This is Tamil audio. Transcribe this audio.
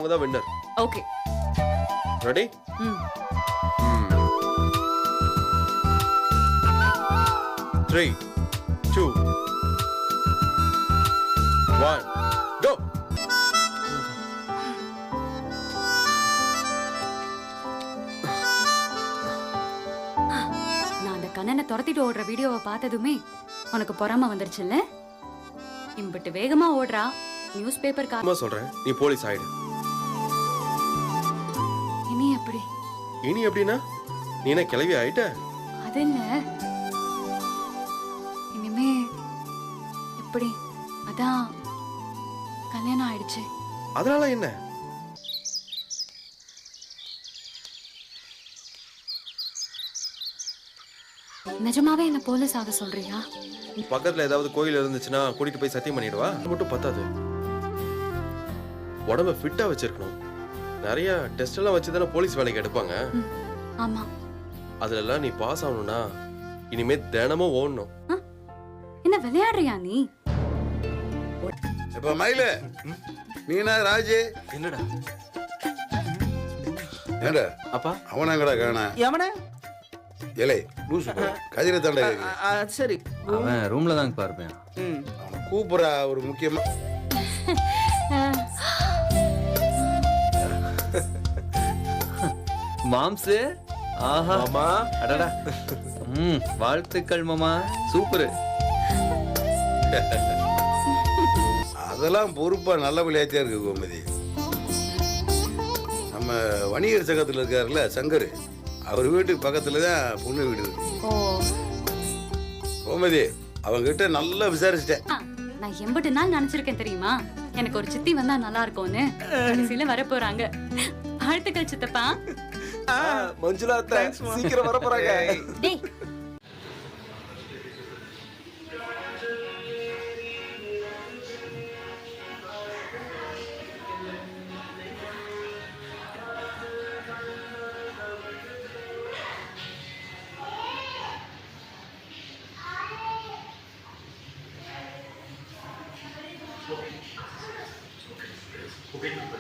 அவங்க தான் வின்னர். ஓகே. ரெடி? ம். 3 2 1 go. நான் அந்த கண்ணனை துரத்திட்டு ஓடுற வீடியோவை பார்த்ததுமே உனக்கு பொறாம வந்துருச்சுல்ல? இம்பிட்டு வேகமா ஓடுறா. நியூஸ் பேப்பர் அம்மா சொல்றேன், நீ போலீஸ் ஆயிடு. இனி எப்படி? இனி எப்படின்னா நீ என்ன கிளவி ஆயிட்ட? அது இல்ல, இனிமே எப்படி? அதான் கல்யாணம் ஆயிடுச்சு. அதனால என்ன? நிஜமாவே என்ன போலீஸ் ஆக சொல்றியா? பக்கத்துல ஏதாவது கோயில் இருந்துச்சுன்னா கூட்டிட்டு போய் சத்தியம் பண்ணிடுவா. அது மட்டும் பத்தாது, உடம்ப ஃபிட்டா வச்சிருக்கணும். நிறைய டெஸ்ட் எல்லாம் வச்சுதானே போலீஸ் வேலைக்கு எடுப்பாங்க. ஆமா. அதுல எல்லாம் நீ பாஸ் ஆகணும்னா இனிமே தினமும் ஓடணும். என்ன விளையாடுறியா நீ? இப்ப மயிலு நீனா ராஜு என்னடா ஏண்டா அப்பா அவனாங்கடா காணா எவனே? இலை லூசு கதிரை தாண்டா சரி, அவன் ரூம்ல தாங்க பார்ப்பேன். அவனை கூப்பிடுறா ஒரு முக்கியமா. மாம்சு, ஆஹா மாமா. அடடா. வாழ்த்துக்கள் மாமா, சூப்பர். அதெல்லாம் பொறுப்பா நல்ல விளையாட்டியா இருக்கு கோமதி. நம்ம வணிகர் சங்கத்துல இருக்காருல்ல சங்கர், அவர் வீட்டுக்கு பக்கத்துல தான் பொண்ணு வீடு இருக்கு. ஓ, கோமதி அவங்கிட்ட நல்லா விசாரிச்சிட்டேன். நான் எம்பிட்டு நாள் நினைச்சிருக்கேன் தெரியுமா, எனக்கு ஒரு சித்தி வந்தா நல்லா இருக்கும்னு. கடைசியில வர போறாங்க. வாழ்த்துக்கள் சித்தப்பா. மஞ்சுளா அத்தை சீக்கிரம் வர போறாங்க. டேய், Okay.